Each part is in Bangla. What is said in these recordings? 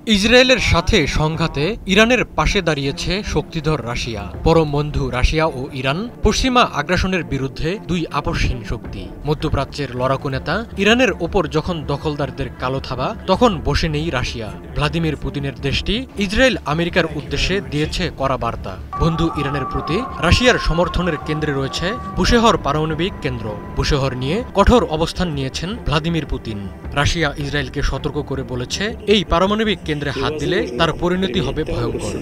ইসরায়েলের সাথে সংঘাতে ইরানের পাশে দাঁড়িয়েছে শক্তিধর রাশিয়া। পরম বন্ধু রাশিয়া ও ইরান পশ্চিমা আগ্রাসনের বিরুদ্ধে দুই আপসহীন শক্তি। মধ্যপ্রাচ্যের লড়াকু নেতা ইরানের ওপর যখন দখলদারদের কালো থাবা, তখন বসে নেই রাশিয়া। ভ্লাদিমির পুতিনের দেশটি ইসরায়েল আমেরিকার উদ্দেশ্যে দিয়েছে কড়া বার্তা। বন্ধু ইরানের প্রতি রাশিয়ার সমর্থনের কেন্দ্রে রয়েছে বুশেহর পারমাণবিক কেন্দ্র। বুশেহর নিয়ে কঠোর অবস্থান নিয়েছেন ভ্লাদিমির পুতিন। রাশিয়া ইসরায়েলকে সতর্ক করে বলেছে, এই পারমাণবিক কেন্দ্রে হাত দিলে তার পরিণতি হবে ভয়ঙ্কর।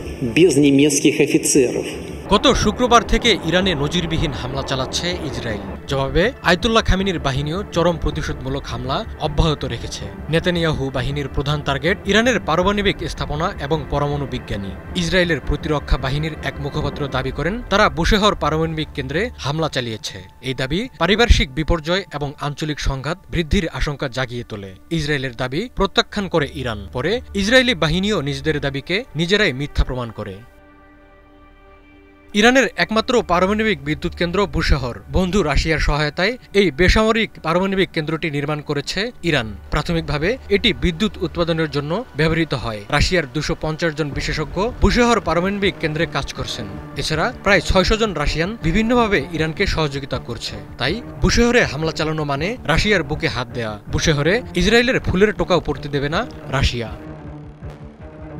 গত শুক্রবার থেকে ইরানে নজিরবিহীন হামলা চালাচ্ছে ইসরায়েল। জবাবে আয়াতুল্লাহ খামেনির বাহিনীও চরম প্রতিশোধমূলক হামলা অব্যাহত রেখেছে। নেতানিয়াহু বাহিনীর প্রধান টার্গেট ইরানের পারমাণবিক স্থাপনা এবং পরমাণু বিজ্ঞানী। ইসরায়েলের প্রতিরক্ষা বাহিনীর এক মুখপাত্র দাবি করেন, তারা বুশেহর পারমাণবিক কেন্দ্রে হামলা চালিয়েছে। এই দাবি পারিপার্শ্বিক বিপর্যয় এবং আঞ্চলিক সংঘাত বৃদ্ধির আশঙ্কা জাগিয়ে তোলে। ইসরায়েলের দাবি প্রত্যাখ্যান করে ইরান। পরে ইসরায়েলি বাহিনীও নিজেদের দাবিকে নিজেরাই মিথ্যা প্রমাণ করে। ইরানের একমাত্র পারমাণবিক বিদ্যুৎ কেন্দ্র বুশেহর বন্ধু রাশিয়ার সহায়তায় এই বেসামরিক পারমাণবিক কেন্দ্রটি নির্মাণ করেছে ইরান। প্রাথমিকভাবে এটি বিদ্যুৎ উৎপাদনের জন্য ব্যবহৃত হয়। রাশিয়ার 250 জন বিশেষজ্ঞ বুশেহর পারমাণবিক কেন্দ্রে কাজ করছেন। এছাড়া প্রায় 600 জন রাশিয়ান বিভিন্নভাবে ইরানকে সহযোগিতা করছে। তাই বুশেহরে হামলা চালানো মানে রাশিয়ার বুকে হাত দেয়া। বুশেহরে ইসরায়েলের ফুলের টোকাও পড়তে দেবে না রাশিয়া।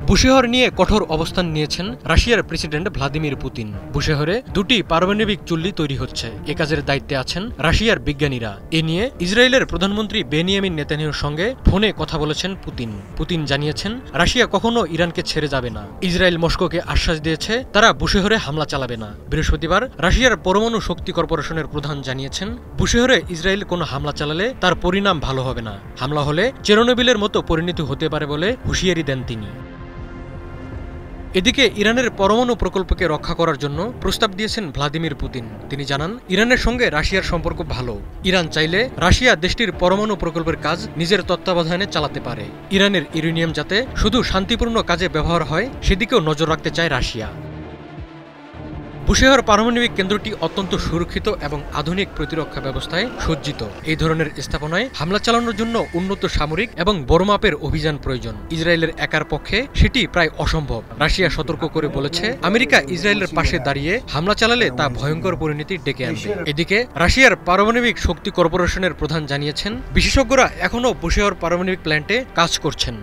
বুশেহর নিয়ে কঠোর অবস্থান নিয়েছেন রাশিয়ার প্রেসিডেন্ট ভ্লাদিমির পুতিন। বুশেহরে দুটি পারমাণবিক চুল্লি তৈরি হচ্ছে। এ কাজের দায়িত্বে আছেন রাশিয়ার বিজ্ঞানীরা। এ নিয়ে ইসরায়েলের প্রধানমন্ত্রী বেনিয়ামিন নেতানিয়াহুর সঙ্গে ফোনে কথা বলেছেন পুতিন। পুতিন জানিয়েছেন, রাশিয়া কখনো ইরানকে ছেড়ে যাবে না। ইসরায়েল মস্কোকে আশ্বাস দিয়েছে, তারা বুশেহরে হামলা চালাবে না। বৃহস্পতিবার রাশিয়ার পরমাণু শক্তি কর্পোরেশনের প্রধান জানিয়েছেন, বুশেহরে ইসরায়েল কোনো হামলা চালালে তার পরিণাম ভালো হবে না। হামলা হলে চেরনোবিলের মতো পরিণতি হতে পারে বলে হুঁশিয়ারি দেন তিনি। এদিকে ইরানের পরমাণু প্রকল্পকে রক্ষা করার জন্য প্রস্তাব দিয়েছেন ভ্লাদিমির পুতিন। তিনি জানান, ইরানের সঙ্গে রাশিয়ার সম্পর্ক ভালো। ইরান চাইলে রাশিয়া দেশটির পরমাণু প্রকল্পের কাজ নিজের তত্ত্বাবধানে চালাতে পারে। ইরানের ইউরেনিয়াম যাতে শুধু শান্তিপূর্ণ কাজে ব্যবহার হয়, সেদিকেও নজর রাখতে চায় রাশিয়া। বুশেহর পারমাণবিক কেন্দ্রটি অত্যন্ত সুরক্ষিত এবং আধুনিক প্রতিরক্ষা ব্যবস্থায় সজ্জিত। এই ধরনের স্থাপনায় হামলা চালানোর জন্য উন্নত সামরিক এবং বড় মাপের অভিযান প্রয়োজন। ইসরায়েলের একার পক্ষে সেটি প্রায় অসম্ভব। রাশিয়া সতর্ক করে বলেছে, আমেরিকা ইসরায়েলের পাশে দাঁড়িয়ে হামলা চালালে তা ভয়ঙ্কর পরিণতি ডেকে আনবে। এদিকে রাশিয়ার পারমাণবিক শক্তি কর্পোরেশনের প্রধান জানিয়েছেন, বিশেষজ্ঞরা এখনও বুশেহর পারমাণবিক প্ল্যান্টে কাজ করছেন।